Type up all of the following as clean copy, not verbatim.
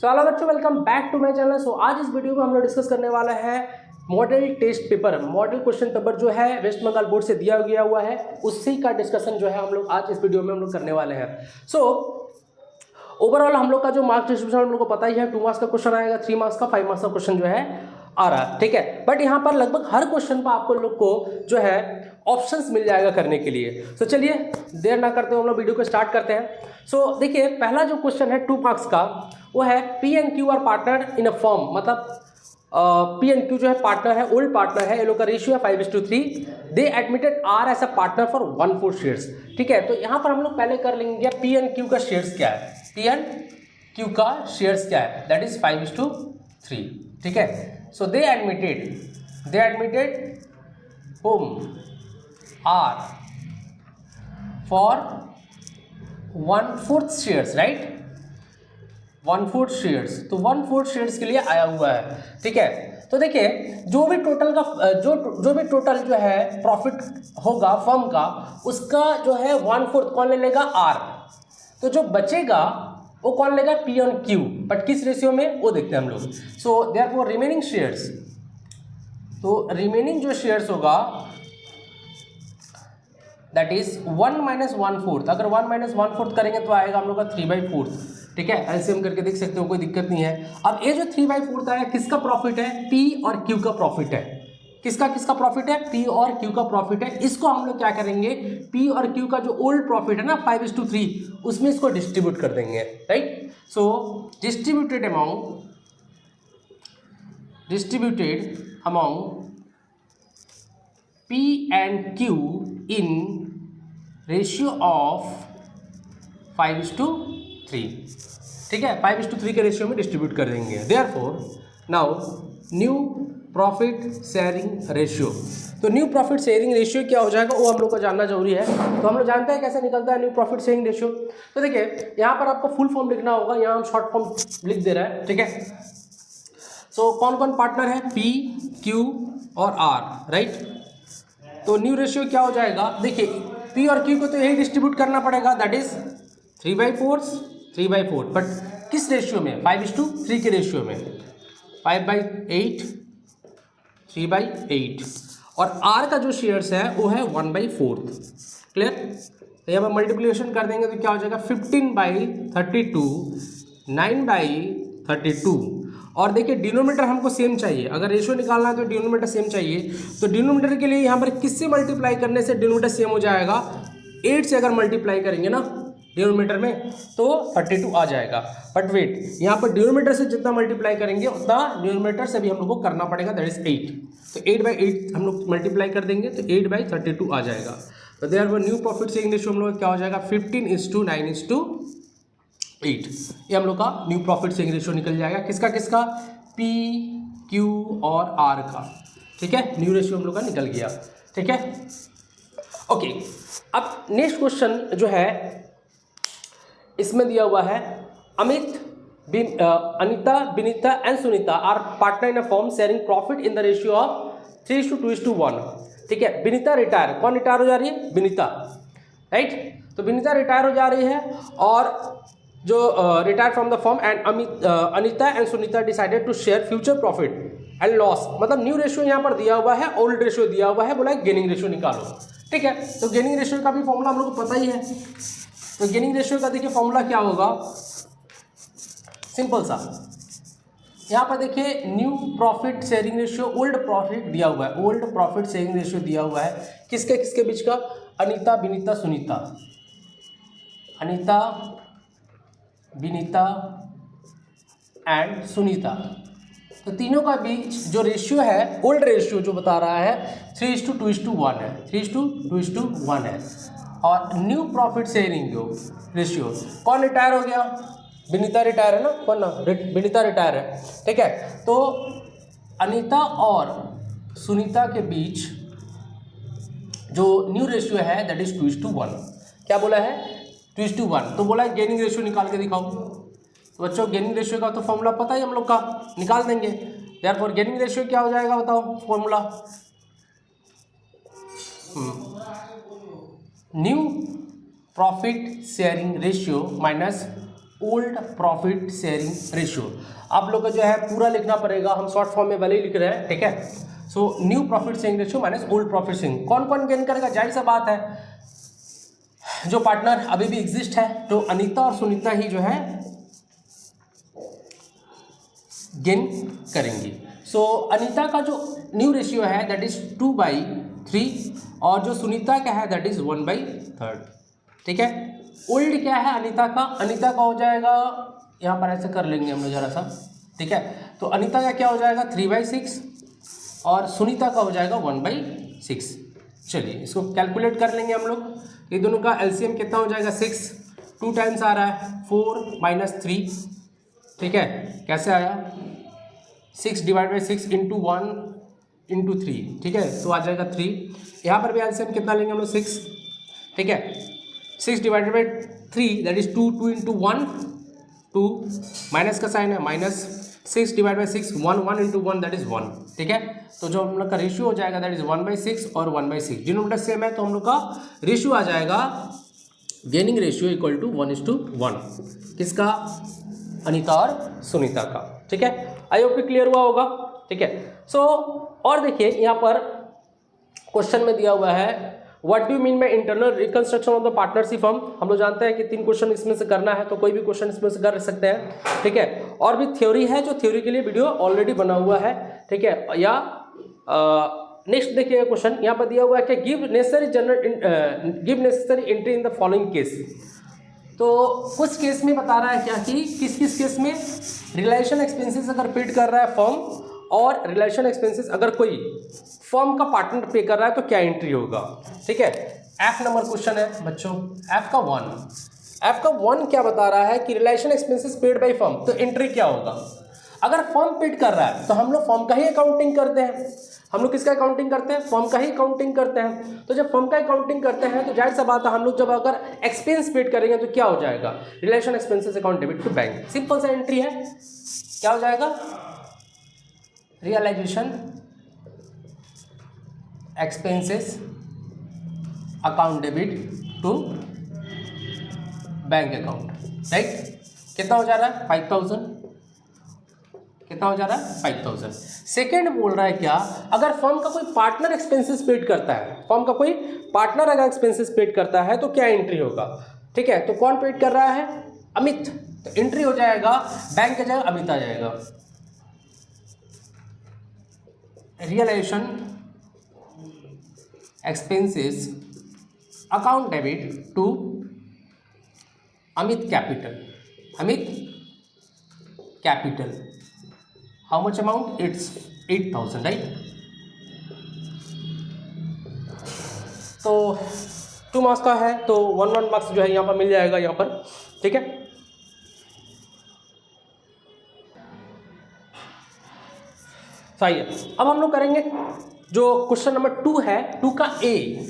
सो hello बच्चों, welcome back to my channel. So आज इस वीडियो में हम लोग डिस्कस करने वाला है model test paper, model question paper जो है वेस्ट बंगाल बोर्ड से दिया गया हुआ है, उसी का डिस्कशन जो है हम लोग आज इस वीडियो में हम लोग करने वाले हैं। सो ओवरऑल हम लोग का जो मार्क्स डिस्ट्रीब्यूशन हम लोग को पता ही है, 2 मार्क्स का क्वेश्चन आएगा, 3 मार्क्स का, 5 मार्क्स का क्वेश्चन जो है आ रहा है, ठीक है। बट यहाँ पर लगभग हर क्वेश्चन पर आपको लोग को जो है ऑप्शंस मिल जाएगा करने के लिए। सो चलिए देर ना करते हुए हम लोग वीडियो को स्टार्ट करते हैं। सो देखिए पहला जो क्वेश्चन है 2 मार्क्स का, वो है P and Q R partner in a form, मतलब पी एंड क्यू जो है पार्टनर है, ओल्ड पार्टनर है, ये लोग का रेशियो है 5:3। They admitted R as a partner for 1/4 shares, ठीक है। तो यहाँ पर हम लोग पहले कर लेंगे पी एंड क्यू का शेयर्स क्या है, पी एंड क्यू का शेयर्स क्या है, दैट इज 5:3, ठीक है। So they admitted home R for 1/4 shares, right, 1/4 shares. तो 1/4 शेयर्स के लिए आया हुआ है, ठीक है। तो देखिए जो भी टोटल का जो भी टोटल जो है प्रॉफिट होगा फर्म का, उसका जो है 1/4 कौन ले लेगा, आर। तो जो बचेगा वो कौन लेगा, पी ऑन क्यू, बट किस रेशियो में वो देखते हैं हम लोग। सो देयरफॉर रिमेनिंग शेयर्स, तो रिमेनिंग जो शेयर्स होगा दैट इज 1 - 1/4। अगर 1 - 1/4 करेंगे तो आएगा हम लोग का 3/4, ठीक है। एलसीएम करके देख सकते हो, कोई दिक्कत नहीं है। अब ये जो 3/4 आया किसका प्रॉफिट है, पी और क्यू का प्रॉफिट है। किसका किसका प्रॉफिट है, पी और क्यू का प्रॉफिट है। इसको हम लोग क्या करेंगे, पी और क्यू का जो ओल्ड प्रॉफिट है ना 5:3, उसमें इसको डिस्ट्रीब्यूट कर देंगे, right. So distributed amount P and Q in ratio of 5:3, ठीक है। 5:3 के रेशियो में डिस्ट्रीब्यूट कर देंगे। Therefore now new profit sharing ratio, तो न्यू प्रॉफिट शेयरिंग रेशियो क्या हो जाएगा वो हम लोग को जानना जरूरी है। तो हम लोग जानते हैं कैसे निकलता है न्यू प्रॉफिट शेयरिंग रेशियो। तो देखिए यहाँ पर आपको फुल फॉर्म लिखना होगा, यहाँ हम शॉर्ट फॉर्म लिख दे रहे हैं, ठीक है। सो कौन कौन पार्टनर है, P, Q और R, राइट। तो न्यू रेशियो क्या हो जाएगा, देखिए P और Q को तो यही डिस्ट्रीब्यूट करना पड़ेगा, दैट इज 3/4, बट किस रेशियो में, 5:3 के रेशियो में, 5/8, 3/8। और R का जो शेयर्स है वो है 1/4, क्लियर। तो यहाँ पर मल्टीप्लिकेशन कर देंगे तो क्या हो जाएगा, 15/32, 9/32। और देखिए डिनोमिनेटर हमको सेम चाहिए, अगर रेशियो निकालना है तो डिनोमिनेटर सेम चाहिए। तो डिनोमिनेटर के लिए यहाँ पर किससे मल्टीप्लाई करने से डिनोमिनेटर सेम हो जाएगा, 8 से अगर मल्टीप्लाई करेंगे ना डिनोमिनेटर में तो 32 आ जाएगा। बट वेट, यहाँ पर डिनोमिनेटर से जितना मल्टीप्लाई करेंगे उतना डिनोमिनेटर से भी हम लोग को करना पड़ेगा, दैट इज 8। तो 8/8 हम लोग मल्टीप्लाई कर देंगे तो 8/32 आ जाएगा। तो therefore new profit sharing ratio हम लोग क्या हो जाएगा, 15:9:8। ये हम लोग का न्यू प्रॉफिट शेयरिंग रेशियो निकल जाएगा, किसका किसका, P, Q और R का, ठीक है। न्यू रेशियो हम लोग का निकल गया, ठीक है। ओके, अब नेक्स्ट क्वेश्चन जो है इसमें दिया हुआ है, Anita, Vinita and Sunita are partner in a firm sharing profit in the ratio of 3:2:1, ठीक है। विनीता रिटायर, कौन रिटायर हो जा रही है, विनीता, राइट। तो विनीता रिटायर हो जा रही है और जो retire from the firm, and Anita and Sunita decided to share future profit and loss. मतलब न्यू रेशियो यहाँ पर दिया हुआ है, ओल्ड रेशियो दिया हुआ है, बोला है गेनिंग रेशियो निकालो, ठीक है। तो गेनिंग रेशियो का भी फॉर्मूला हम लोग को पता ही है। तो गेनिंग रेशियो का देखिए फॉर्मूला क्या होगा, सिंपल सा, यहाँ पर देखिए new profit sharing ratio, old profit दिया हुआ है, ओल्ड प्रॉफिट शेयरिंग रेशियो दिया हुआ है किसके किसके बीच का, अनीता, विनीता, सुनीता, अनीता, विनीता एंड सुनीता। तो तीनों का बीच जो रेशियो है, ओल्ड रेशियो जो बता रहा है 3:2:1 है, 3:2:1 है। और न्यू प्रॉफिट शेयरिंग जो रेशियो, कौन रिटायर हो गया, विनीता रिटायर है ना, कौन ना, विनीता रिटायर है, ठीक है। तो अनीता और सुनीता के बीच जो न्यू रेशियो है दैट इज 2:1। क्या बोला है, 2:1। तो बोला है गेनिंग रेशियो निकाल के दिखाओ। तो बच्चों गेनिंग रेशियो का तो फॉर्मूला पता ही हम लोग का, निकाल देंगे। देयरफॉर गेनिंग रेशियो क्या हो जाएगा बताओ formula, new profit sharing ratio minus old profit sharing ratio. आप लोग को जो है पूरा लिखना पड़ेगा, हम शॉर्ट फॉर्म में भले ही लिख रहे हैं, ठीक है। So new profit sharing ratio minus old profit sharing, कौन कौन गेन करेगा? जाहिर सा बात है जो पार्टनर अभी भी एग्जिस्ट है, तो अनीता और सुनीता ही जो है गेन करेंगी। सो अनीता का जो न्यू रेशियो है दैट इज 2/3 और जो सुनीता का है दैट इज 1/3, ठीक है। ओल्ड क्या है अनीता का? अनीता का हो जाएगा, यहाँ पर ऐसे कर लेंगे हम लोग जरा सा, ठीक है। तो अनीता का क्या हो जाएगा 3/6 और सुनीता का हो जाएगा 1/6। चलिए इसको कैलकुलेट कर लेंगे हम लोग। ये दोनों का एलसीएम कितना हो जाएगा 6, 2 टाइम्स आ रहा है 4 - 3, ठीक है। कैसे आया 6 / 6 × 1 × 3, ठीक है, तो आ जाएगा 3। यहाँ पर भी एलसीएम कितना लेंगे हम लोग 6, ठीक है। 6 / 3 दैट इज 2, 2 × 1 2, माइनस का साइन है माइनस, 6 / 6 1, 1 × 1 दैट इज 1, ठीक है। तो जो हम लोग का रेशियो हो जाएगा दैट इज 1/6 और 1/6, डिनोमिनेटर सेम है तो हम लोग का रेशियो आ जाएगा गेनिंग रेशियो इक्वल टू 1:1, किसका? अनीता और सुनीता का, ठीक है। आई होप क्लियर हुआ होगा, ठीक है। सो और देखिए यहाँ पर क्वेश्चन में दिया हुआ है what do you mean by internal reconstruction of the partnership firm. हम लोग जानते हैं कि 3 क्वेश्चन इसमें से करना है, तो कोई भी क्वेश्चन इसमें से कर सकते हैं, ठीक है। और भी थ्योरी है, जो थ्योरी के लिए वीडियो ऑलरेडी बना हुआ है, ठीक है। या नेक्स्ट देखिए क्वेश्चन यहाँ पर दिया हुआ है कि give necessary entry in the following case. तो कुछ केस में बता रहा है क्या कि किस किस केस में रिलेशन एक्सपेंसेस अगर पेड कर रहा है फर्म, और रिलेशन एक्सपेंसेस अगर कोई फर्म का पार्टनर पे कर रहा है तो क्या एंट्री होगा, ठीक है। एफ नंबर क्वेश्चन है बच्चों, एफ का 1 क्या बता रहा है कि realisation expenses paid by firm, तो एंट्री क्या होगा? अगर फर्म पेड कर रहा है तो हम लोग फर्म का ही अकाउंटिंग करते हैं। हम लोग किसका अकाउंटिंग करते हैं? फर्म का ही अकाउंटिंग करते हैं। तो जब फर्म का अकाउंटिंग करते हैं तो जाहिर सा बात है हम लोग जब अगर एक्सपेंस पेड करेंगे तो क्या हो जाएगा? Realisation expenses account debit to bank, simple सा एंट्री है। क्या हो जाएगा? Realisation expenses account debit to bank account, right. कितना हो जा रहा है 5000, कितना हो जा रहा है 5000। सेकेंड बोल रहा है क्या, अगर फर्म का कोई पार्टनर एक्सपेंसेस पेड करता है, फर्म का कोई पार्टनर अगर एक्सपेंसेस पेड करता है तो क्या एंट्री होगा, ठीक है। तो कौन पेड कर रहा है? अमित, तो एंट्री हो जाएगा बैंक का जगह अमित आ जाएगा। Realisation expenses account debit to Amit capital, Amit capital, how much amount? It's 8000, right. तो 2 मार्क्स का है तो 1 मार्क्स जो है यहाँ पर मिल जाएगा यहाँ पर, ठीक है। सही है। अब हम लोग करेंगे जो क्वेश्चन नंबर 2 है, 2 का ए।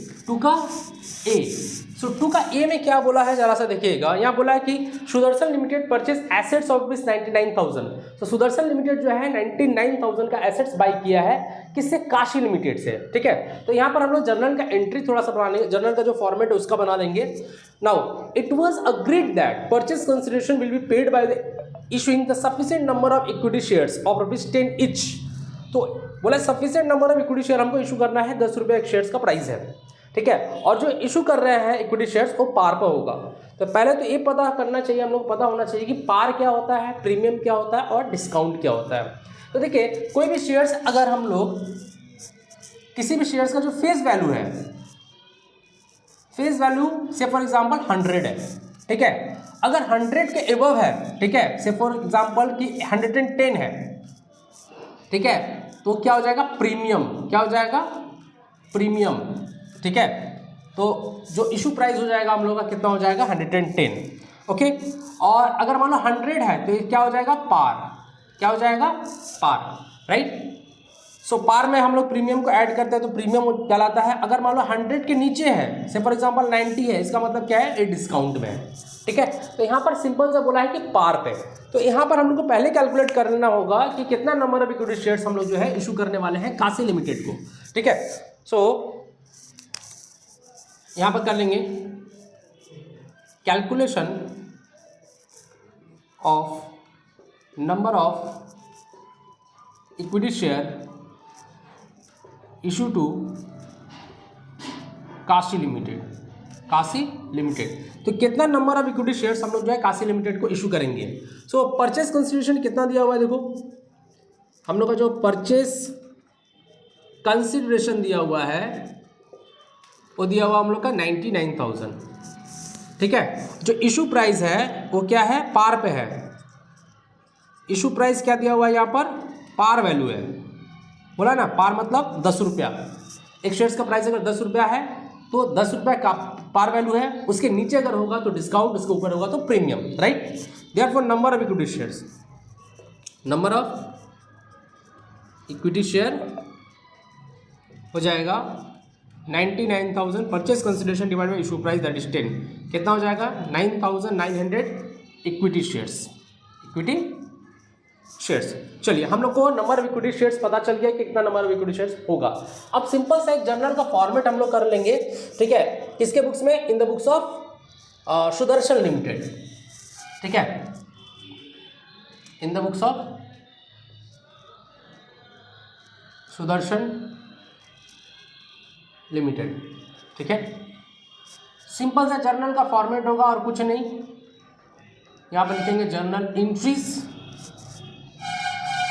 सो 2 का ए में क्या बोला है जरा सा देखिएगा। यहाँ बोला है कि Sudarshan limited purchase assets of rupees 99,000। तो सुदर्शन लिमिटेड जो है 99,000 का एसेट्स बाई किया है, किससे? काशी लिमिटेड से, ठीक है। तो यहाँ पर हम लोग जर्नल का एंट्री थोड़ा सा बना लेंगे, जर्नल का जो फॉर्मेट है उसका बना लेंगे। Now it was agreed that purchase consideration will be paid by the issuing the sufficient number of equity shares of ₹10 each. तो बोला sufficient number of equity share हमको इशू करना है, 10 रुपये एक शेयर्स का प्राइस है, ठीक है। और जो इशू कर रहे हैं इक्विटी शेयर्स वो पार पर होगा। तो पहले तो ये पता करना चाहिए, हम लोग पता होना चाहिए कि पार क्या होता है, प्रीमियम क्या होता है और डिस्काउंट क्या होता है। तो देखिए कोई भी शेयर्स अगर हम लोग किसी भी शेयर्स का जो फेस वैल्यू है, फेस वैल्यू से फॉर एग्जांपल 100 है, ठीक है। अगर 100 के एबव है, ठीक है, से फॉर एग्जांपल कि 110 है, ठीक है, तो क्या हो जाएगा? प्रीमियम। क्या हो जाएगा? प्रीमियम, ठीक है। तो जो इशू प्राइस हो जाएगा हम लोग का कितना हो जाएगा? 110, ओके। और अगर मान लो 100 है तो ये क्या हो जाएगा? पार। क्या हो जाएगा? पार, राइट। सो पार में हम लोग प्रीमियम को ऐड करते हैं तो प्रीमियम कहलाता है। अगर मान लो 100 के नीचे है, से फॉर एग्जांपल 90 है, इसका मतलब क्या है? ये डिस्काउंट में है, ठीक है। तो यहाँ पर सिंपल सा बोला है कि पार पे। तो यहाँ पर हम लोग को पहले कैलकुलेट कर लेना होगा कि कितना नंबर ऑफ इक्विटी शेयर्स हम लोग जो है इशू करने वाले हैं काशी लिमिटेड को, ठीक है। सो यहाँ पर कर लेंगे calculation of number of equity share issue to Kashi limited, Kashi limited. तो कितना नंबर ऑफ इक्विटी शेयर्स हम लोग जो है काशी लिमिटेड को इशू करेंगे। सो परचेस कंसिडरेशन कितना दिया हुआ है, देखो हम लोग का जो परचेस कंसिडरेशन दिया हुआ है वो दिया हुआ हम लोग का 99,000, ठीक है। जो इशू प्राइस है वो क्या है, पार पे है। इशू प्राइस क्या दिया हुआ है यहाँ पर, पार वैल्यू है, बोला ना, पार मतलब 10 रुपया। एक शेयर्स का प्राइस अगर 10 रुपया है तो 10 रुपया का पार वैल्यू है, उसके नीचे अगर होगा तो डिस्काउंट, उसके ऊपर होगा तो premium, right. Therefore number of equity shares, number of equity share हो जाएगा 99,000 purchase consideration divide by issue price that is 10, कितना हो जाएगा 9,900 इक्विटी शेयर्स, इक्विटी शेयर्स। चलिए हम लोग को नंबर ऑफ इक्विटी शेयर्स पता चल गया कि कितना नंबर ऑफ इक्विटी शेयर्स होगा। अब सिंपल सा एक जर्नल का फॉर्मेट हम लोग कर लेंगे, ठीक है, किसके बुक्स में, इन the books of Sudarshan limited, ठीक है, इन the books of Sudarshan limited, ठीक है। सिंपल सा जर्नल का फॉर्मेट होगा और कुछ नहीं, यहाँ पर लिखेंगे जर्नल एंट्रीज,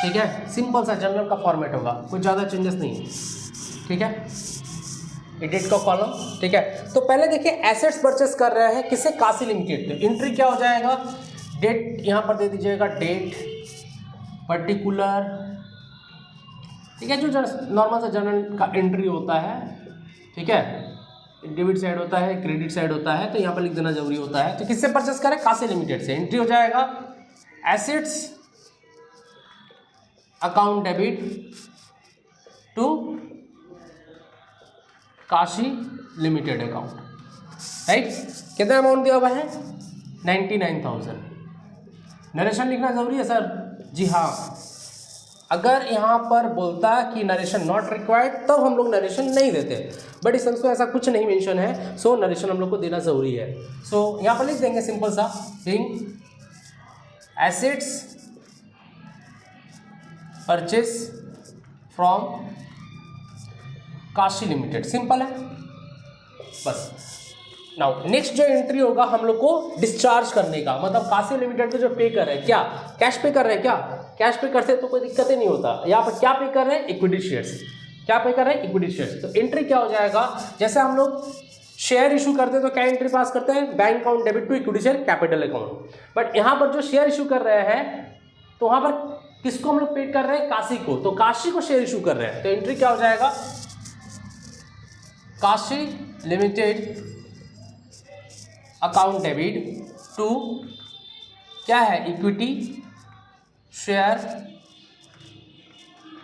ठीक है, सिंपल सा जर्नल का फॉर्मेट होगा, कुछ ज़्यादा चेंजेस नहीं है, ठीक है। एडिट का कॉलम, ठीक है। तो पहले देखिए एसेट्स परचेस कर रहे हैं किसे, काशी लिमिटेड। तो एंट्री क्या हो जाएगा, डेट यहाँ पर दे दीजिएगा, डेट पर्टिकुलर, ठीक है, जो नॉर्मल सा जर्नल का एंट्री होता है, ठीक है, डेबिट साइड होता है, क्रेडिट साइड होता है, तो यहाँ पर लिख देना जरूरी होता है। तो किससे परचेस करें, काशी लिमिटेड से। एंट्री हो जाएगा assets account debit to Kashi limited account, right. कितना अमाउंट दिया हुआ है, 99,000। नरेशन लिखना जरूरी है सर, जी हाँ। अगर यहाँ पर बोलता कि नरेशन नॉट रिक्वायर्ड तब हम लोग नरेशन नहीं देते, बट इस में ऐसा कुछ नहीं मेंशन है, सो नरेशन हम लोग को देना जरूरी है। सो यहाँ पर लिख देंगे सिंपल सा, being assets purchase from Kashi limited, simple है बस। नाउ नेक्स्ट जो एंट्री होगा हम लोग को डिस्चार्ज करने का, मतलब काशी लिमिटेड को जो पे कर रहे हैं, क्या कैश पे कर रहे हैं, क्या कैश पे करते तो कोई दिक्कत ही नहीं होता। यहाँ पर क्या पे कर रहे हैं, इक्विटी शेयर्स, क्या पे कर रहे हैं, इक्विटी शेयर्स। तो एंट्री क्या हो जाएगा, जैसे हम लोग शेयर इशू करते हैं तो क्या एंट्री पास करते हैं, bank account debit to equity share capital account. But यहाँ पर जो शेयर इशू कर रहे हैं तो वहाँ पर किसको हम लोग पे कर रहे हैं, काशी को, तो काशी को शेयर इशू कर रहे हैं। तो एंट्री क्या हो जाएगा, Kashi limited account debit to क्या है, equity share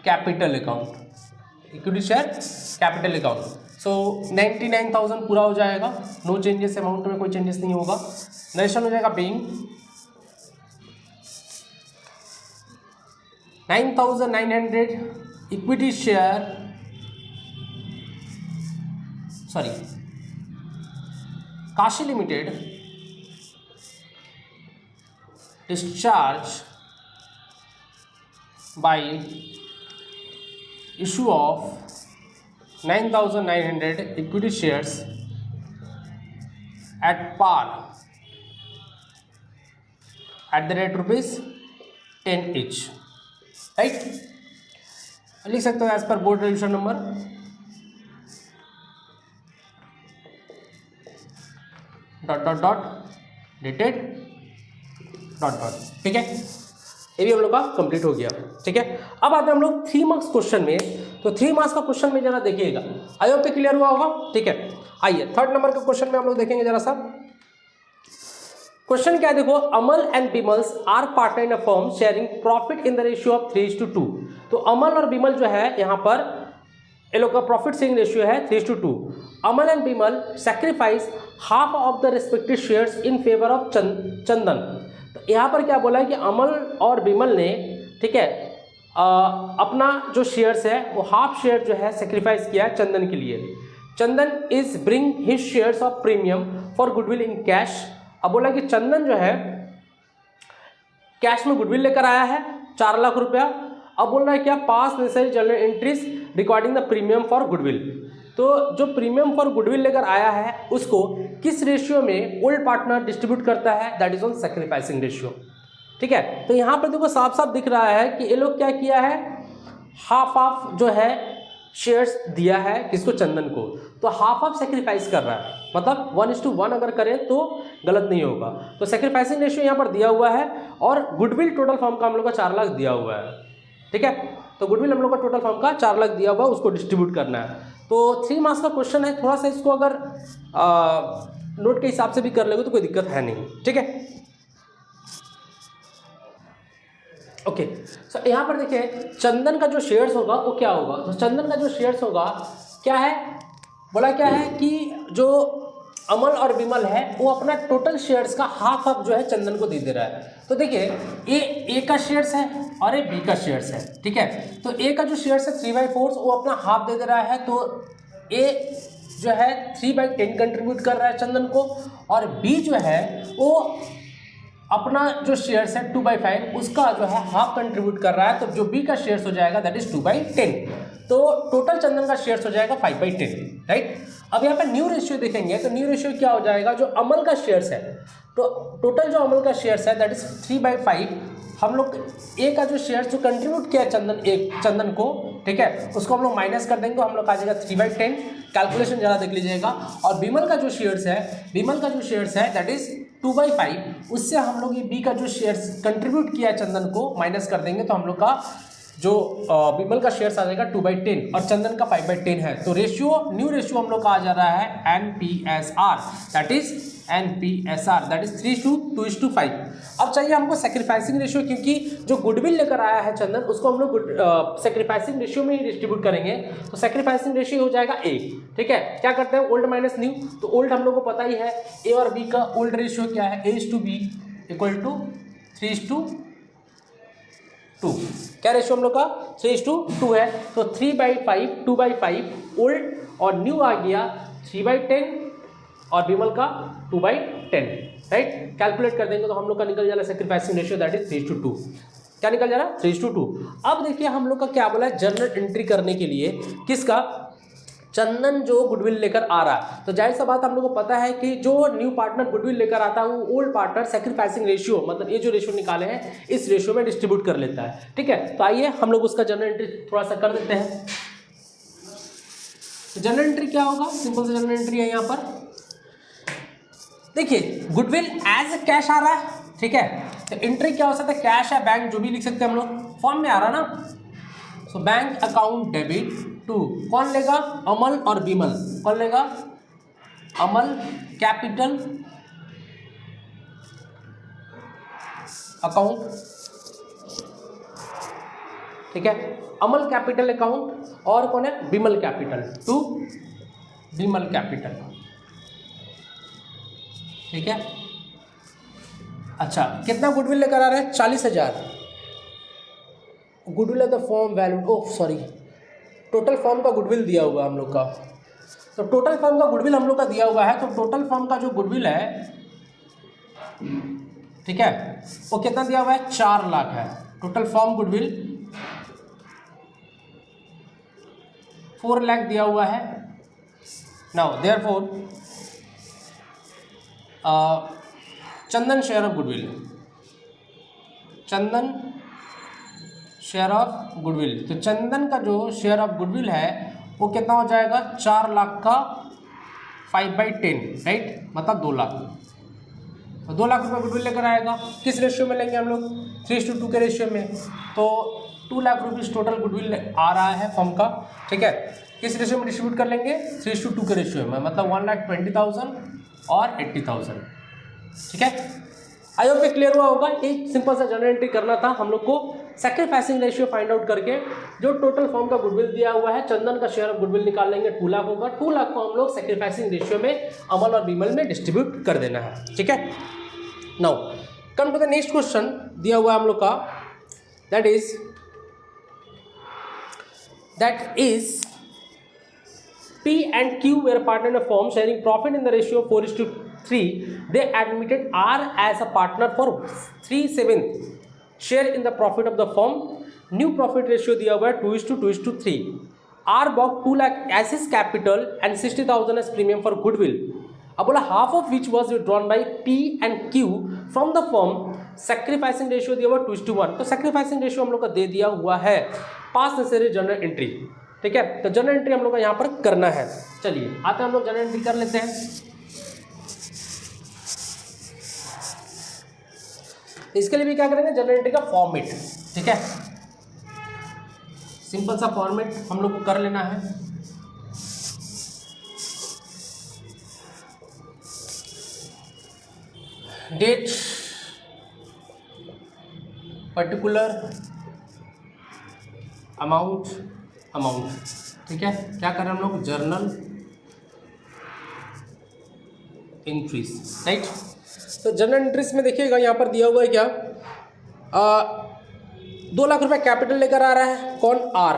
capital account, equity share capital account. So 99,000 पूरा हो जाएगा, नो चेंजेस, अमाउंट में कोई चेंजेस नहीं होगा। नरेशन हो जाएगा being 9,900 equity share, sorry Kashi limited discharge by issue of 9,900 equity shares at par at the rate ₹10 each, right. लिख सकते हो as per board resolution number dot dot dot dated dot dot, ठीक है। ये भी हम लोग का कंप्लीट हो गया, ठीक है। अब आते हैं हम लोग 3 मार्क्स क्वेश्चन में। तो 3 मार्क्स का क्वेश्चन में जरा देखिएगा, आई होप पे क्लियर हुआ होगा, ठीक है। आइए 3rd नंबर के क्वेश्चन में हम लोग देखेंगे जरा सा। क्वेश्चन क्या है, देखो, Amal and Bimals are partner in a firm sharing profit in the ratio of 3:2। तो अमल और बिमल जो है यहाँ पर ये लोग का प्रॉफिट शेयरिंग रेशियो है 3:2। Amal and Bimal sacrifice half of the respective shares in favour of Chandan. तो यहाँ पर क्या बोला है कि अमल और बिमल ने, ठीक है, अपना जो शेयर्स है वो हाफ शेयर जो है सेक्रीफाइस किया है चंदन के लिए। Chandan is bring his shares of premium for goodwill in cash. अब बोला कि चंदन जो है कैश में गुडविल लेकर आया है 4 लाख रुपया। अब बोल रहा है क्या, पास necessary general entries recording the premium for goodwill. तो जो प्रीमियम फॉर गुडविल लेकर आया है उसको किस रेशियो में ओल्ड पार्टनर डिस्ट्रीब्यूट करता है, that is on sacrificing ratio. ठीक है, तो यहाँ पर देखो साफ साफ दिख रहा है कि ये लोग क्या किया है, हाफ ऑफ जो है शेयर्स दिया है किसको, चंदन को, तो हाफ ऑफ सेक्रीफाइस कर रहा है, मतलब 1:1 अगर करें तो गलत नहीं होगा। तो सेक्रीफाइसिंग रेशियो यहाँ पर दिया हुआ है और गुडविल टोटल फॉर्म का हम लोग का 4 लाख दिया हुआ है। ठीक है, तो गुडविल हम लोग का टोटल फॉर्म का 4 लाख दिया हुआ है, उसको डिस्ट्रीब्यूट करना है। तो 3 मार्क्स का क्वेश्चन है, थोड़ा सा इसको अगर नोट के हिसाब से भी कर लेंगे तो कोई दिक्कत है नहीं। ठीक है, ओके। सो यहाँ पर देखिए चंदन का जो शेयर्स होगा वो क्या होगा, तो चंदन का जो शेयर्स होगा क्या है, बोला क्या है कि जो अमल और विमल है वो अपना टोटल शेयर्स का हाफ ऑफ जो है चंदन को दे रहा है। तो देखिए ए का शेयर्स है और ए बी का शेयर्स है। ठीक है, तो ए का जो शेयर्स है 3/4 वो अपना हाफ दे रहा है, तो ए जो है 3/10 कंट्रीब्यूट कर रहा है चंदन को, और बी जो है वो अपना जो शेयर्स है 2/5 उसका जो है हाफ कंट्रीब्यूट कर रहा है। तो जो बी का शेयर्स हो जाएगा दैट इज 2/10, तो टोटल चंदन का शेयर्स हो जाएगा 5/10। राइट, अब यहाँ पर न्यू रेशियो देखेंगे तो न्यू रेशियो क्या हो जाएगा, जो अमल का शेयर्स है, तो टोटल जो अमल का शेयर्स है दैट इज 3/5, हम लोग ए का जो शेयर्स जो कंट्रीब्यूट किया चंदन को, ठीक है, उसको हम लोग माइनस कर देंगे, हम लोग आ जाएगा 3/10, कैलकुलेशन ज़रा देख लीजिएगा। और विमल का जो शेयर्स है दैट इज 2/5, उससे हम लोग ये बी का जो शेयर्स कंट्रीब्यूट किया चंदन को माइनस कर देंगे, तो हम लोग का जो विमल का शेयर्स आ जाएगा 2/10 और चंदन का 5/10 है। तो रेशियो न्यू रेशियो हम लोग का आ जा रहा है NPSR, that is NPSR that is 3:2:5। अब चाहिए हमको सेक्रीफाइसिंग रेशियो, क्योंकि जो गुडविल लेकर आया है चंदन उसको हम लोग सेक्रीफाइसिंग रेशियो में ही डिस्ट्रीब्यूट करेंगे। तो सेक्रीफाइसिंग रेशियो हो जाएगा A। ठीक है, क्या करते हैं, ओल्ड माइनस न्यू, तो ओल्ड हम लोग को पता ही है, A और B का ओल्ड रेशियो क्या है, A/B = 3:2। क्या रेशियो हम लोग का 3:2 है, तो 3/5 2/5 ओल्ड और न्यू आ गया 3/10 और विमल का 2/10। राइट, कैलकुलेट कर देंगे तो हम लोग का निकल जा रहा है सेक्रीफाइसिंग रेशियो दैट इज 3:2। क्या निकल जा रहा है, 3:2। अब देखिए हम लोग का क्या बोला है, जर्नल एंट्री करने के लिए किसका, चंदन जो गुडविल लेकर आ रहा है। तो जाहिर सा बात हम लोग को पता है कि जो न्यू पार्टनर गुडविल लेकर आता है वो ओल्ड पार्टनर सेक्रीफाइसिंग रेशियो, मतलब ये जो रेशियो निकाले हैं इस रेशियो में डिस्ट्रीब्यूट कर लेता है। ठीक है, तो आइए हम लोग उसका जर्नल एंट्री थोड़ा सा कर देते हैं। जर्नल एंट्री क्या होगा, सिंपल से जर्नल एंट्री है यहाँ पर। देखिए गुडविल एज कैश आ रहा है, ठीक है, तो एंट्री क्या हो सकता है, कैश है, बैंक जो भी लिख सकते हैं हम लोग, फॉर्म में आ रहा ना। So bank account debit to, कौन लेगा, अमल और विमल, कौन लेगा, अमल कैपिटल अकाउंट, ठीक है, अमल कैपिटल अकाउंट, और कौन है, विमल कैपिटल टू विमल कैपिटल। ठीक है, अच्छा कितना गुडविल लेकर आ रहा है, 40,000 गुडविल है the form value, oh sorry, total form का गुडविल दिया हुआ है हम लोग का। तो टोटल फॉर्म का गुडविल हम लोग का दिया हुआ है, तो टोटल फॉर्म का जो गुडविल है, ठीक है, वो कितना दिया हुआ है, 4 लाख है। टोटल फॉर्म गुडविल 4 लाख दिया हुआ है। Now therefore Chandan share of goodwill, Chandan share of goodwill, तो चंदन का जो शेयर ऑफ गुडविल है वो कितना हो जाएगा, 4 लाख का 5/10, राइट, मतलब 2 लाख। तो 2 लाख रुपये गुडविल लेकर आएगा, किस रेशियो में लेंगे हम लोग, 3:2 के रेशियो में। तो 2 लाख रुपीज़ टोटल गुडविल आ रहा है फॉर्म का। ठीक है, किस रेशियो में डिस्ट्रीब्यूट कर लेंगे, 3:2 के रेशियो में, मतलब 1,20,000 और 80,000। ठीक है, आई होप ये क्लियर हुआ होगा। एक सिंपल सा जनरल एंट्री करना था हम लोग को, सेक्रीफाइसिंग रेशियो फाइंड आउट करके जो टोटल फॉर्म का गुडविल दिया हुआ है, चंदन का शेयर ऑफ गुडविल निकाल लेंगे, 2 लाख होगा। 2 लाख को हम लोग सेक्रीफाइसिंग रेशियो में अमल और विमल में डिस्ट्रीब्यूट कर देना है। ठीक है, now come to the next question दिया हुआ है हम लोग का, that is P and Q were partner in a firm sharing profit in the ratio 4:3. They admitted R as a partner for 3/7 share in the profit of the firm, new profit ratio दिया हुआ है 2:3। R बॉक 2 lakh as his capital and 60,000 as premium for goodwill. अब बोला half of which was withdrawn by P and Q from the firm, sacrificing ratio दिया हुआ 2:1। तो sacrificing ratio हम लोग का दे दिया हुआ है, पास नेसेसरी जनरल एंट्री। ठीक है, तो जनरल एंट्री हम लोग का यहाँ पर करना है। चलिए आते हैं हम लोग जनरल एंट्री कर लेते हैं। इसके लिए भी क्या करेंगे, जनरल एंट्री का फॉर्मेट। ठीक है, सिंपल सा फॉर्मेट हम लोग को कर लेना है। Date, particular, amount. ठीक है, क्या कर रहे हैं हम लोग, जर्नल एंट्रीज। राइट, तो जनरल एंट्रीज में देखिएगा यहाँ पर दिया हुआ है क्या, 2 लाख रुपए कैपिटल लेकर आ रहा है कौन, आर।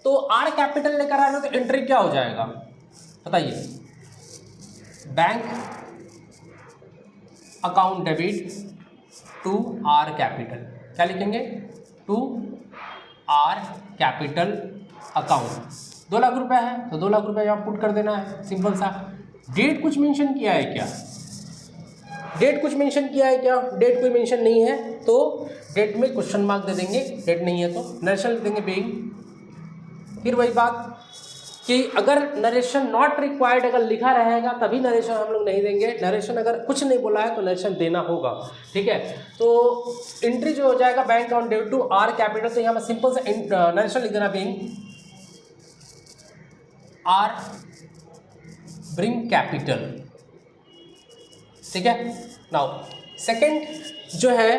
तो आर कैपिटल लेकर आ रहा है तो एंट्री क्या हो जाएगा बताइए, bank account debit to R capital. क्या लिखेंगे, to R capital account. 2 lakh रुपए है तो 2 लाख रुपए यहाँ पुट कर देना है, सिंपल सा। डेट कुछ मेंशन किया है क्या, डेट कुछ मेंशन किया है क्या, डेट कोई मेंशन नहीं है तो डेट में क्वेश्चन मार्क दे देंगे, डेट नहीं है तो नरेशन लिख देंगे बीइंग। फिर वही बात कि अगर नरेशन नॉट रिक्वायर्ड अगर लिखा रहेगा तभी नरेशन हम लोग नहीं देंगे, नरेशन अगर कुछ नहीं बोला है तो नरेशन देना होगा। ठीक है, तो एंट्री जो हो जाएगा bank account debit to R capital, तो यहाँ पर सिंपल सा नरेशन लिख देना बीइंग आर ब्रिंग कैपिटल। ठीक है, नाउ सेकंड जो है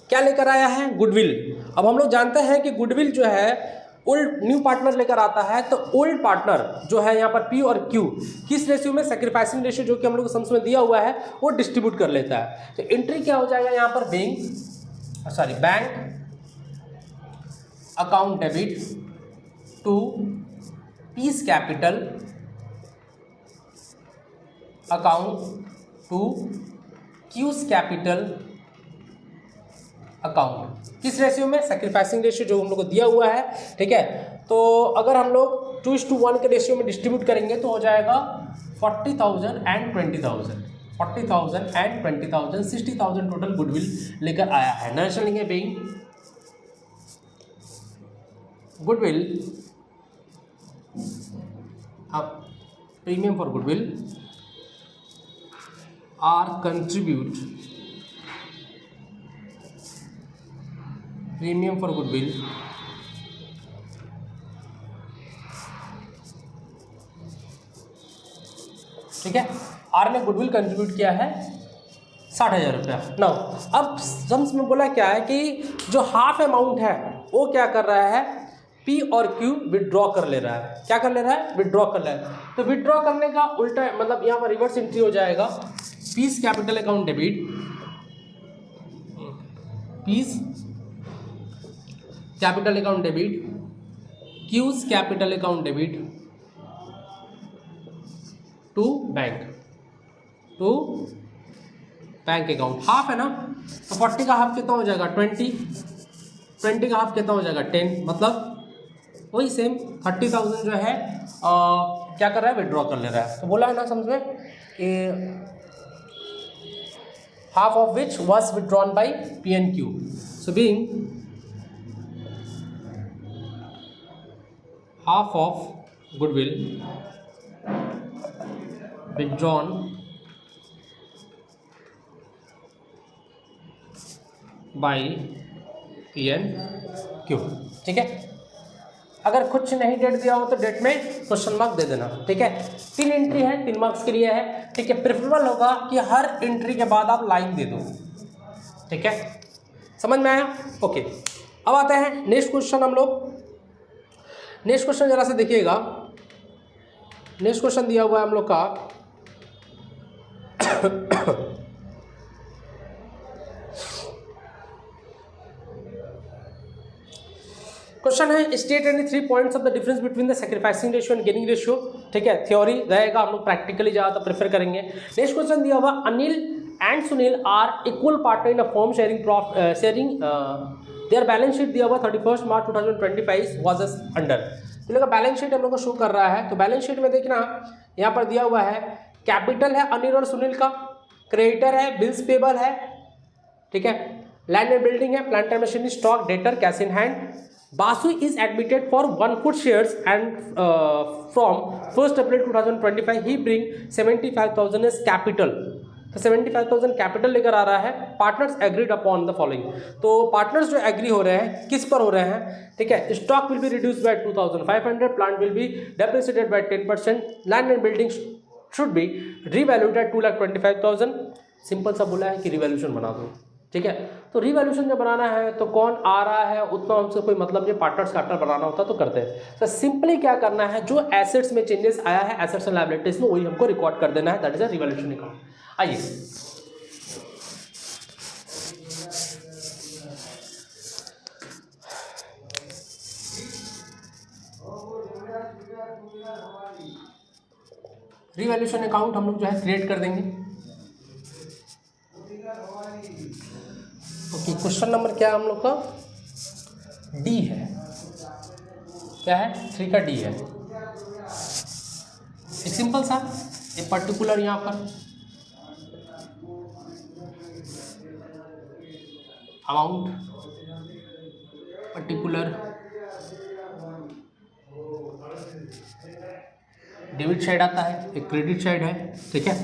क्या लेकर आया है, गुडविल। अब हम लोग जानते हैं कि गुडविल जो है ओल्ड न्यू पार्टनर लेकर आता है, तो ओल्ड पार्टनर जो है यहाँ पर पी और क्यू किस रेशियो में, सेक्रीफाइसिंग रेशियो जो कि हम लोग को सम्स में दिया हुआ है वो डिस्ट्रीब्यूट कर लेता है। तो एंट्री क्या हो जाएगा यहाँ पर, bank account debit to P's capital account to Q's capital account. किस रेशियो में, सेक्रीफाइसिंग रेशियो जो हम लोग को दिया हुआ है। ठीक है, तो अगर हम लोग 2:1 के रेशियो में डिस्ट्रीब्यूट करेंगे तो हो जाएगा 40,000 एंड 20,000, 40,000 एंड 20,000, 60,000 टोटल गुडविल लेकर आया है। नरेशन लेंगे बीइंग गुडविल, अब premium for goodwill or contribute premium for goodwill ठीक है, आर ने गुडविल कंट्रीब्यूट किया है 60,000 रुपया। नाउ अब सम्स में बोला क्या है कि जो हाफ अमाउंट है वो क्या कर रहा है, पी और क्यू विड्रॉ कर ले रहा है। क्या कर ले रहा है, विड्रॉ कर ले रहा है। तो विड्रॉ करने का उल्टा मतलब यहाँ पर रिवर्स एंट्री हो जाएगा, P's capital account debit, P's capital account debit, Q's capital account debit to bank account. Half है ना, तो 40 का हाफ कितना हो जाएगा 20 का हाफ कितना हो जाएगा 10, मतलब वही सेम 30,000 जो है क्या कर रहा है, विड्रॉ कर ले रहा है। तो बोला है ना समझ में कि half of which was withdrawn by P and Q. So being half of goodwill withdrawn by P and Q. ठीक है, अगर कुछ नहीं डेट दिया हो तो डेट में क्वेश्चन मार्क दे देना। ठीक है, 3 एंट्री है, 3 मार्क्स के लिए है। ठीक है, प्रेफरेबल होगा कि हर एंट्री के बाद आप लाइन दे दो। ठीक है, समझ में आया? ओके, अब आते हैं नेक्स्ट क्वेश्चन। हम लोग नेक्स्ट क्वेश्चन जरा से देखिएगा। नेक्स्ट क्वेश्चन दिया हुआ है हम लोग का क्वेश्चन है state any 3 points of the difference between the sacrificing ratio and gaining ratio. ठीक है, थ्योरी रहेगा, हम लोग प्रैक्टिकली ज़्यादा प्रेफर करेंगे। नेक्स्ट क्वेश्चन दिया हुआ Anil and Sunil are equal partner in a firm sharing their balance sheet दिया हुआ 31 मार्च 2025 was as under। इन लोग का बैलेंस शीट हम लोग को शो कर रहा है। तो बैलेंस शीट में देखना यहाँ पर दिया हुआ है कैपिटल है अनिल और सुनील का, क्रेडिटर है, बिल्स पेबल है, ठीक है, लैंड एंड बिल्डिंग है, plant and machinery, stock, debtor, cash in hand. Basu is admitted for 1 fourth shares and from 1 April 2025 he bring 75,000 as capital. तो 75,000 कैपिटल लेकर आ रहा है। Partners agreed upon the following. तो पार्टनर्स जो एग्री हो रहे हैं किस पर हो रहे हैं, ठीक है, stock will be reduce by 2,500, plant will be depreciated by 10%, land and building should be revalued at 2,25,000। Simple सा बोला है कि रिवैल्यूशन बना दो, ठीक है। तो रिवैल्यूशन जब बनाना है तो कौन आ रहा है उतना हमसे कोई मतलब नहीं, पार्टनर्स कैपिटल बनाना होता तो करते हैं। तो सिंपली क्या करना है, जो एसेट्स में चेंजेस आया है एसेट्स एंड लायबिलिटीज में वही हमको रिकॉर्ड कर देना है, that is a revaluation account. आइए रिवैल्यूशन अकाउंट हम लोग जो है क्रिएट कर देंगे। ओके, क्वेश्चन नंबर क्या है हम लोग का, डी है। क्या है, 3 का डी है। एक सिंपल सा एक पर्टिकुलर यहाँ पर अमाउंट, पर्टिकुलर डेबिट साइड आता है, एक क्रेडिट साइड है, ठीक है।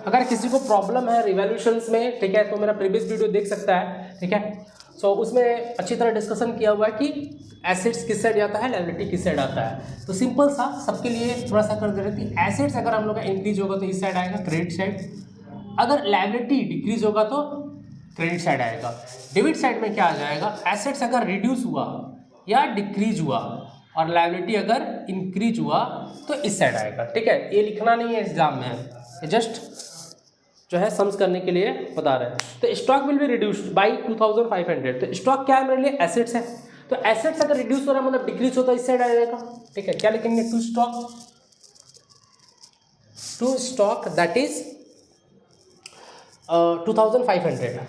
अगर किसी को प्रॉब्लम है रिवैल्यूशंस में, ठीक है, तो मेरा प्रीवियस वीडियो देख सकता है, ठीक है। सो उसमें अच्छी तरह डिस्कशन किया हुआ है कि एसेट्स किस साइड आता है, लायबिलिटी किस साइड आता है। तो सिंपल सा सबके लिए थोड़ा सा कर दे रहे थे। एसेट्स अगर हम लोग का इंक्रीज होगा तो इस साइड आएगा क्रेडिट साइड, अगर लायबिलिटी डिक्रीज होगा तो क्रेडिट साइड आएगा। डेबिट साइड में क्या आ जाएगा, एसेट्स अगर रिड्यूस हुआ या डिक्रीज हुआ और लायबिलिटी अगर इंक्रीज हुआ तो इस साइड आएगा, ठीक है। ये लिखना नहीं है एग्जाम में, ये जस्ट जो है सम्स करने के लिए बता रहे हैं। तो stock will be reduced by 2,500। तो स्टॉक क्या है मेरे लिए, एसेट्स है। तो एसेट्स अगर रिड्यूस हो रहा है मतलब डिक्रीज होता है, इस साइड आ जाएगा, ठीक है। क्या लिखेंगे, to stock that is 2,500।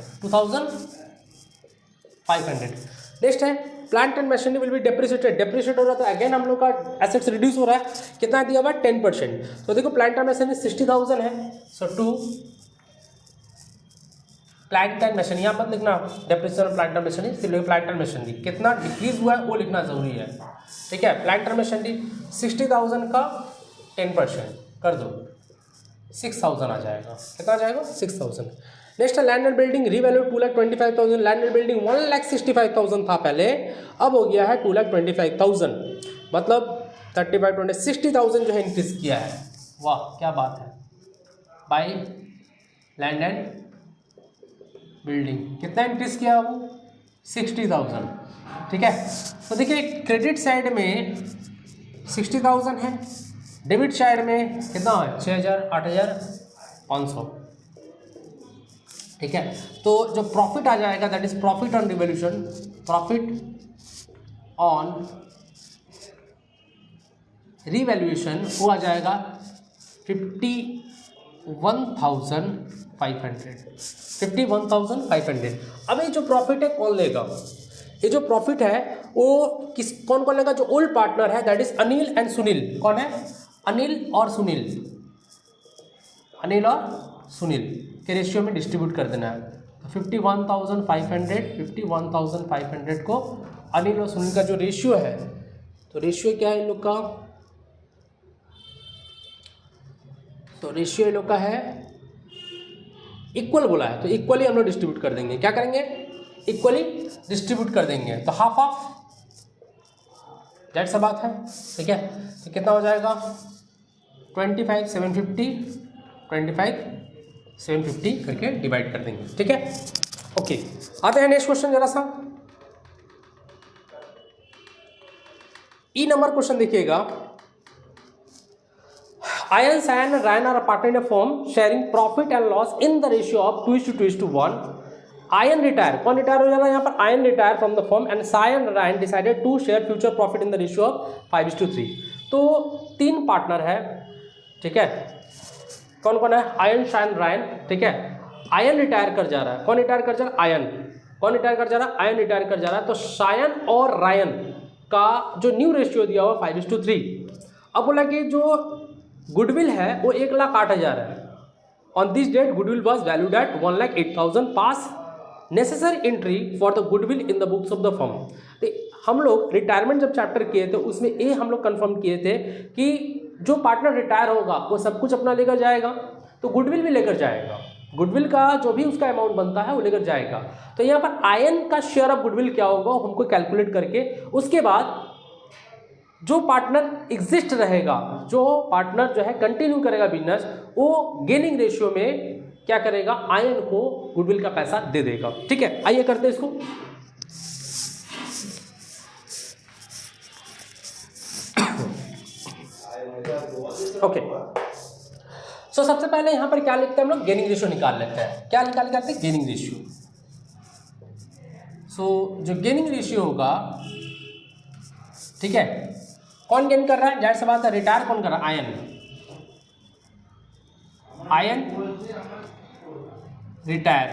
Next है plant and machinery will be depreciated. Depreciate हो रहा है तो अगेन हम लोग का एसेट्स रिड्यूस हो रहा है, कितना दिया हुआ है 10%। तो देखो प्लांट एंड मशीनरी 60,000 है, सो टू प्लांट एंड मशीनरी, यहाँ पर लिखना डेप्रिसिएशन प्लांट एंड मशीनरी, सिर्फ प्लांट एंड मशीनरी कितना डिक्रीज हुआ है वो लिखना जरूरी है, ठीक है। प्लांट एंड मशीनरी 60,000 का 10% कर दो, 6,000 आ जाएगा। कितना आ जाएगा, 6,000। नेक्स्ट है land and building revalue 2,25,000। Land and building 1,65,000 था पहले, अब हो गया है 2,25,000, मतलब 35, 60,000 जो है इंक्रीज किया है। वाह क्या बात है, बाय लैंड एंड बिल्डिंग कितना इंक्रीज किया वो 60,000, ठीक है। तो देखिए क्रेडिट साइड में 60,000 है, डेबिट साइड में कितना है 6,000, 8,500, ठीक है। तो जो प्रॉफिट आ जाएगा that is profit on revaluation, profit on revaluation वो आ जाएगा 51,500। अब ये जो प्रॉफिट है कौन लेगा, ये जो प्रॉफिट है वो कौन लेगा, जो ओल्ड पार्टनर है that is Anil and Sunil. कौन है, अनिल और सुनील, अनिल और सुनील के रेशियो में डिस्ट्रीब्यूट कर देना है। तो 51,500 को अनिल और सुनील का जो रेशियो है, तो रेशियो क्या है इन लोग का, तो रेशियो इन लोग का है इक्वल बोला है, तो इक्वली हम लोग डिस्ट्रीब्यूट कर देंगे। क्या करेंगे, इक्वली डिस्ट्रीब्यूट कर देंगे। तो हाफ ऑफ दैट सा बात है, ठीक है। तो कितना हो जाएगा 25,750 करके डिवाइड कर देंगे, ठीक है। ओके, आते हैं नेक्स्ट क्वेश्चन जरा सा। ई नंबर क्वेश्चन देखिएगा। Ayan Sayan and Rayan are partner in a firm sharing profit and loss in the ratio of 2:1। Ayan retire, कौन रिटायर हो जाएगा यहाँ पर, Ayan retire from the firm and Sayan Rayan decided to share future profit in the ratio of 5:3। तो 3 partner है, ठीक है। कौन कौन है, आयन सायन रायन, ठीक है। आयन रिटायर कर जा रहा है। कौन रिटायर कर जा रहा है? आयन। कौन रिटायर कर जा रहा है? आयन रिटायर कर जा रहा है। तो सायन और रायन का जो न्यू रेशियो दिया हुआ 5:3। अब बोला कि जो गुडविल है वो 1,08,000 है। On this date goodwill was valued at 1,08,000। Pass necessary entry for the goodwill in the books of the firm. तो हम लोग रिटायरमेंट जब चैप्टर किए थे उसमें ये हम लोग कंफर्म किए थे कि जो पार्टनर रिटायर होगा वो सब कुछ अपना लेकर जाएगा, तो गुडविल भी लेकर जाएगा। गुडविल का जो भी उसका अमाउंट बनता है वो लेकर जाएगा। तो यहाँ पर आयन का शेयर ऑफ गुडविल क्या होगा हमको कैलकुलेट करके उसके बाद जो पार्टनर एग्जिस्ट रहेगा, जो पार्टनर जो है कंटिन्यू करेगा बिजनेस, वो गेनिंग रेशियो में क्या करेगा? आयन को गुडविल का पैसा दे देगा। ठीक है, आइए करते हैं इसको। ओके, सो सबसे पहले यहां पर क्या लिखते हैं हम लोग? गेनिंग रेशियो निकाल लेते हैं। क्या निकाल के आते हैं? Gaining ratio. सो जो गेनिंग रेशियो होगा, ठीक है, कौन गेन कर रहा है? जाहिर सी बात है रिटायर कौन कर रहा है? आयन। Ion retire.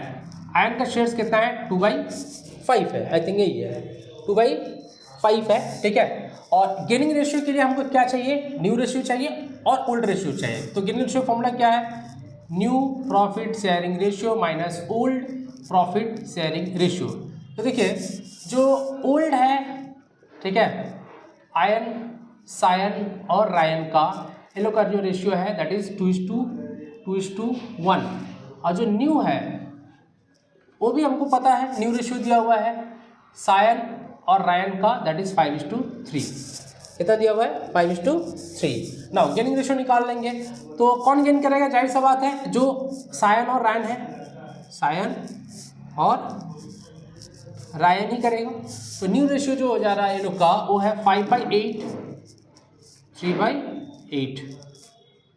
आयन का शेयर्स कितना है? 2/5 है। आई थिंक यही है, 2/5 है। ठीक है, और गेनिंग रेशियो के लिए हमको क्या चाहिए? न्यू रेशियो चाहिए और ओल्ड रेशियो चाहिए। तो गेनिंग रेशियो फॉर्मूला क्या है? New profit sharing ratio minus old profit sharing ratio. तो देखिए जो ओल्ड है, ठीक है, आयन, सायन और रायन का इन लोग का जो रेशियो है दैट इज 2:1। और जो न्यू है वो भी हमको पता है, न्यू रेशियो दिया हुआ है सायन और रायन का दैट इज 5:3। कितना दिया हुआ है? 5:3। नाउ गेनिंग रेशियो निकाल लेंगे तो कौन गेन करेगा? जाहिर सा बात है जो सायन और रायन है, सायन और रायन ही करेगा। तो न्यू रेशियो जो हो जा रहा है ये लोग का वो है 5/8, 3/8।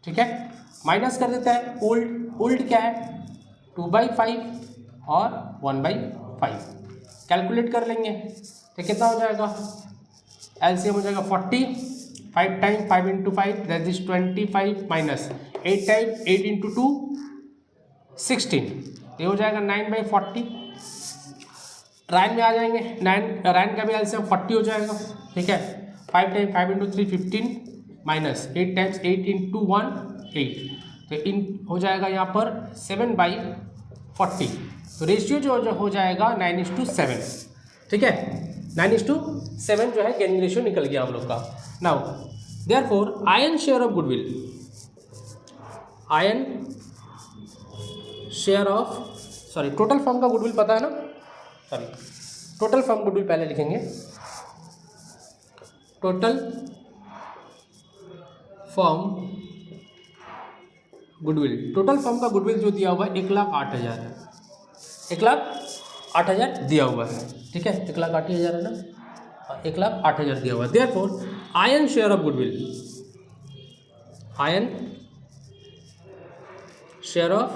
ठीक है, माइनस कर देता है ओल्ड। ओल्ड क्या है? 2/5 और 1/5। कैलकुलेट कर लेंगे तो कितना हो जाएगा? एलसीएम हो जाएगा 40। 5 time 5 × 5 that is 25 minus 8 time 8 × 2 16। ये हो जाएगा 9/40। रायन में आ जाएंगे, 9 रायन का भी एलसीएम 40 हो जाएगा। ठीक है, 5 टाइम 5 × 3 15 माइनस 8 टाइम्स 8 × 1 8। तो इन हो जाएगा यहाँ पर 7/40। तो रेशियो जो हो जाएगा 9:7। ठीक है, 9:7 जो है गेनिंग रेशियो निकल गया हम लोग का। Now therefore ion share of goodwill, ion share of, sorry total firm का गुडविल पता है ना, सॉरी टोटल फर्म गुडविल पहले लिखेंगे। Total firm goodwill, total firm का गुडविल जो दिया हुआ है 1,08,000 है। 1,08,000 दिया हुआ है। ठीक है, 1,08,000 है ना, 1,08,000 दिया हुआ है। Therefore ion share of goodwill, ion share of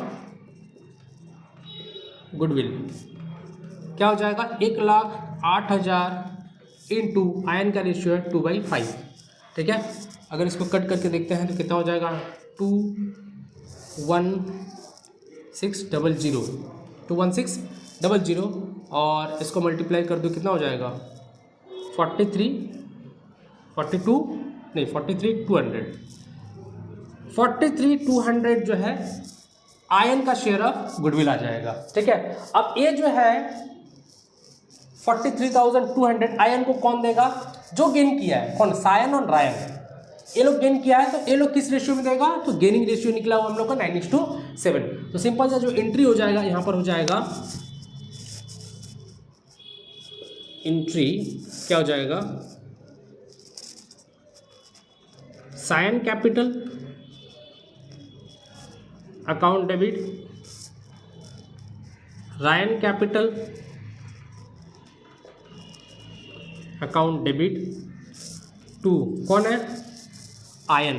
goodwill क्या हो जाएगा? 1,08,000 इंटू आयन का रेशियो है 2/5। ठीक है, अगर इसको कट करके देखते हैं तो कितना हो जाएगा? 21600 और इसको मल्टीप्लाई कर दो कितना हो जाएगा? 43,200 जो है आयन का शेयर ऑफ गुडविल आ जाएगा। ठीक है, अब ये जो है 43,200 आयन को कौन देगा? जो गेन किया है, कौन? सायन और रायन, ये लोग गेन किया है। तो ये लोग किस रेशियो में देगा? तो गेनिंग रेशियो निकला हुआ हम लोग का 9:7। तो सिंपल सा जो एंट्री हो जाएगा यहाँ पर हो जाएगा, एंट्री क्या हो जाएगा? Sayan capital account debit, Rayan capital account debit to कौन है? आयन।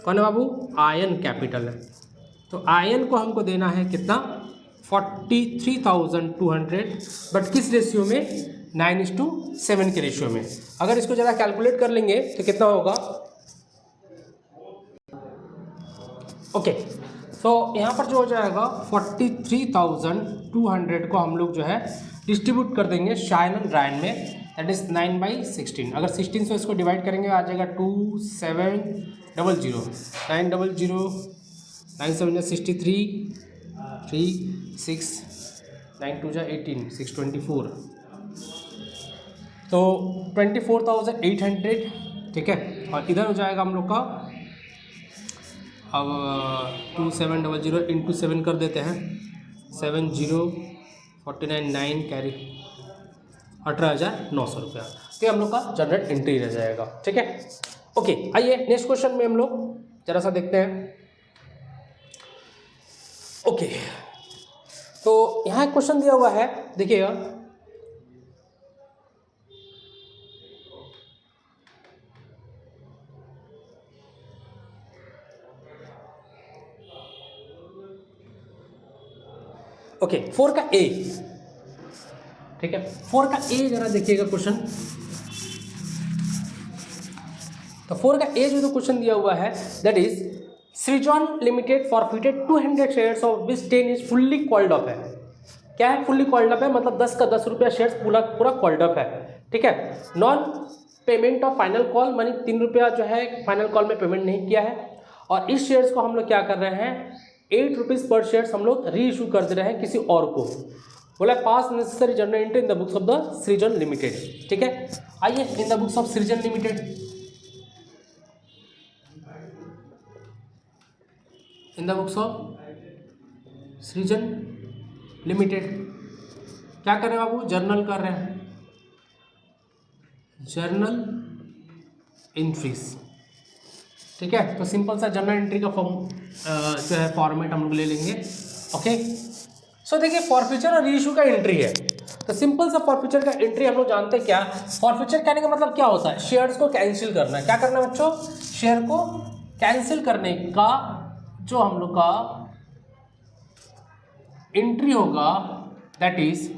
कौन है बाबू? आयन कैपिटल है। तो आयन को हमको देना है कितना? 43,200, बट किस रेशियो में? 9:7 के रेशियो में। अगर इसको ज़रा कैलकुलेट कर लेंगे तो कितना होगा? ओके, सो यहाँ पर जो हो जाएगा 43,200 को हम लोग जो है डिस्ट्रीब्यूट कर देंगे शाइन एंड रायन में, दैट इज़ 9/16। अगर 16 से इसको डिवाइड करेंगे आ जाएगा 2700, 900, 9 7 63, 3 6 9 2 18, 624, तो 24,800, ठीक है। और इधर हो जाएगा हम लोग का, अब 2700 इंटू 7 कर देते हैं, 7049 कैरी 18,900 रुपया, तो हम लोग का जनरल एंट्री रह जाएगा, ठीक है। ओके, आइए नेक्स्ट क्वेश्चन में हम लोग जरा सा देखते हैं। ओके, तो यहाँ एक क्वेश्चन दिया हुआ है, देखिएगा। ओके, 4 का ए, ठीक है, 4 का ए जरा देखिएगा क्वेश्चन। तो 4 का ए जो क्वेश्चन दिया हुआ है, दैट इज सृजन limited forfeited 200 shares of which 10 is fully called up है। क्या है फुल्ली कॉल्ड अप है? मतलब 10 का 10 रुपया शेयर्स पूरा कॉल्ड अप है, ठीक है। Non payment of final call, मानी 3 रुपया जो है फाइनल कॉल में पेमेंट नहीं किया है, और इस शेयर्स को हम लोग क्या कर रहे हैं, 8 रुपीज़ पर शेयर्स हम लोग री इशू कर दे रहे हैं किसी और को। बोला पास necessary general entry in the books of the सृजन लिमिटेड, ठीक है। आइए इन द बुक्स ऑफ सृजन limited, in the books of सृजन लिमिटेड क्या कर रहे हैं बाबू, जर्नल कर रहे हैं, जर्नल एंट्रीज, ठीक है। तो सिंपल सा जर्नल एंट्री का फॉर्म जो है फॉर्मेट हम लोग ले लेंगे, ओके। सो देखिए फॉरफीचर और रीइशू का एंट्री है, तो सिंपल सा फॉरफीचर का एंट्री हम लोग जानते हैं। क्या फॉरफीचर कहने का मतलब क्या होता है, शेयर्स को कैंसिल करना है। क्या करना है बच्चों, शेयर को कैंसिल करने का जो हम लोग का एंट्री होगा, that is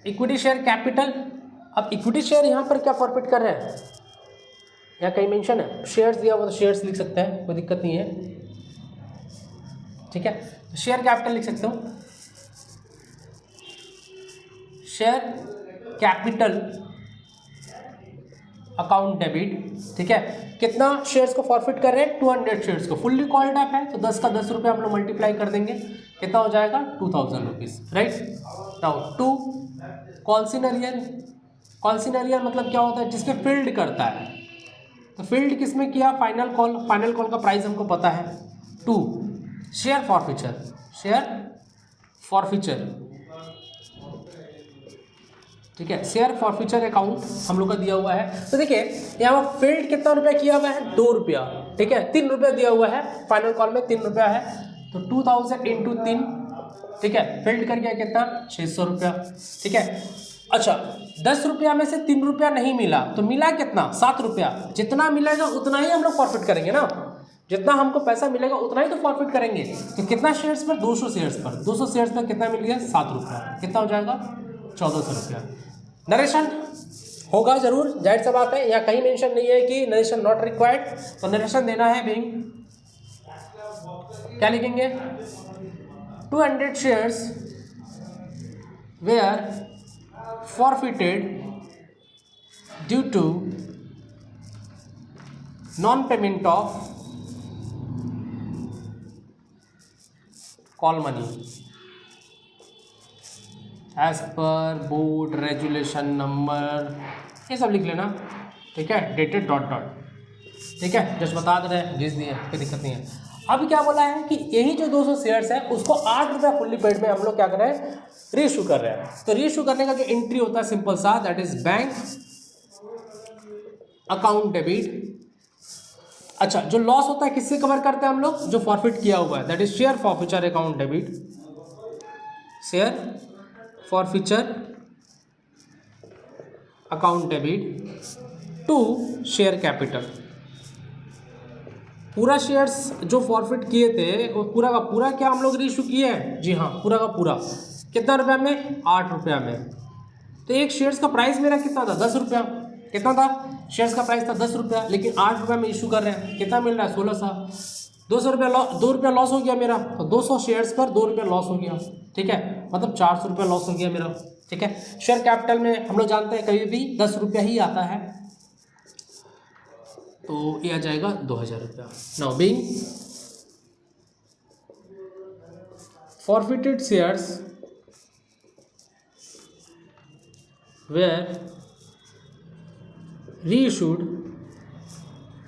equity share capital. अब इक्विटी शेयर यहाँ पर क्या फॉरफिट कर रहे हैं, यहाँ कहीं मेंशन है, शेयर्स दिया हुआ तो शेयर्स लिख सकते हैं, कोई दिक्कत नहीं है, ठीक है। तो शेयर कैपिटल लिख सकते हो, शेयर कैपिटल अकाउंट डेबिट, ठीक है। कितना शेयर्स को फॉरफिट कर रहे हैं, 200 शेयर्स को, फुल्ली कॉल्ड अप है, तो 10 का 10 रुपये हम लोग मल्टीप्लाई कर देंगे, कितना हो जाएगा 2000 रुपीज़, राइट। नाउ 2 कॉल्सिनरियन, कॉल्सिनरियन मतलब क्या होता है, जिसमें फील्ड करता है, तो फील्ड किसमें किया, फाइनल कॉल, फाइनल कॉल का प्राइस हमको पता है 2। शेयर फॉरफीचर, शेयर फॉरफीचर, ठीक है, शेयर फॉरफीचर अकाउंट हम लोग का दिया हुआ है। तो देखिए यहाँ पर फील्ड कितना रुपया किया हुआ है, 2 रुपया, ठीक है, 3 रुपया दिया हुआ है, फाइनल कॉल में 3 रुपया है, तो 2000 इंटू 3, ठीक है, फील्ड कर गया कितना 600 रुपया, ठीक है। अच्छा 10 रुपया में से 3 रुपया नहीं मिला, तो मिला कितना 7 रुपया, जितना मिलेगा उतना ही हम लोग प्रॉफिट करेंगे ना, जितना हमको पैसा मिलेगा उतना ही तो प्रॉफिट करेंगे। तो कितना शेयर्स पर, 200 शेयर्स पर, 200 शेयर्स पर कितना मिल गया 7 रुपया, कितना हो जाएगा 1400 रुपया। नरेशन होगा जरूर, जाहिर सा बात है, यहाँ कहीं मेंशन नहीं है कि नरेशन नॉट रिक्वायर्ड, तो नरेशन देना है बीइंग, क्या लिखेंगे, 200 shares where forfeited due to non-payment of call money as per board resolution number, ये सब लिख लेना, ठीक है, डेटेड डॉट डॉट, ठीक है, जस्ट बता दे रहे हैं, भेज दिए, कोई दिक्कत नहीं है। अब क्या बोला है कि यही जो 200 शेयर्स है उसको 8 रुपया फुल्ली पेड में हम लोग क्या कर रहे हैं, रीइशू कर रहे हैं। तो रीइशू करने का जो एंट्री होता है सिंपल सा, that is bank account debit. अच्छा जो लॉस होता है किससे कवर करते हैं हम लोग, जो फॉरफिट किया हुआ है, that is share forfeiture account debit, share forfeiture account debit to share capital. पूरा शेयर्स जो फॉरफिट किए थे वो पूरा का पूरा क्या हम लोग रीइशू किए हैं, जी हाँ पूरा का पूरा, कितना रुपया में, 8 रुपया में। तो एक शेयर्स का प्राइस मेरा कितना था, 10 रुपया, कितना था शेयर्स का प्राइस था 10 रुपया, लेकिन 8 रुपया में इशू कर रहे हैं, कितना मिल रहा है 1600, ₹2 लॉस हो गया मेरा, तो 200 शेयर्स पर ₹2 लॉस हो गया, ठीक है, मतलब ₹400 लॉस हो गया मेरा, ठीक है। शेयर कैपिटल में हम लोग जानते हैं कभी भी ₹10 ही आता है, तो ये आ जाएगा ₹2000। Now being forfeited shares were reissued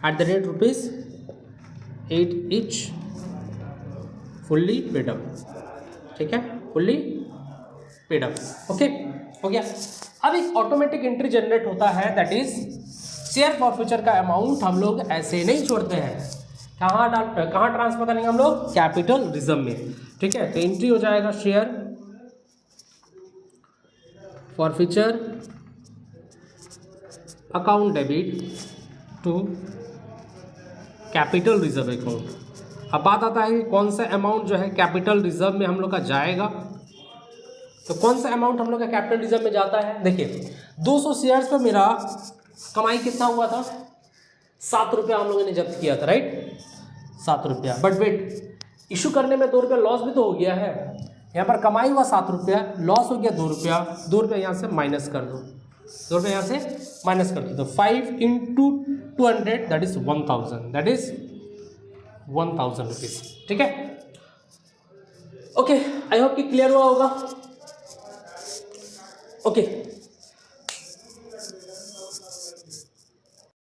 at the rate ₹8 each, fully paid up, ठीक है, fully paid up, ओके, हो गया। अब एक ऑटोमेटिक एंट्री जनरेट होता है, दैट इज शेयर फॉरफीचर का अमाउंट हम लोग ऐसे नहीं छोड़ते हैं, कहाँ ट्रांसफर करेंगे हम लोग, कैपिटल रिजर्व में, ठीक है। तो एंट्री हो जाएगा share forfeiture account debit to capital reserve account. अब बात आता है कि कौन सा अमाउंट जो है कैपिटल रिजर्व में हम लोग का जाएगा, तो कौन सा अमाउंट हम लोग का कैपिटल रिजर्व में जाता है, देखिए 200 शेयर्स पर मेरा कमाई कितना हुआ था, ₹7 हम लोगों ने जब्त किया था, राइट, ₹7। बट वेट, इशू करने में ₹2 लॉस भी तो हो गया है, यहाँ पर कमाई हुआ ₹7, लॉस हो गया ₹2 यहाँ से माइनस कर दो, ₹2 यहाँ से माइनस कर दो, तो 5 × 200 दैट इज 1000, दैट इज ₹1000, ठीक है। ओके, आई होप कि क्लियर हुआ होगा। ओके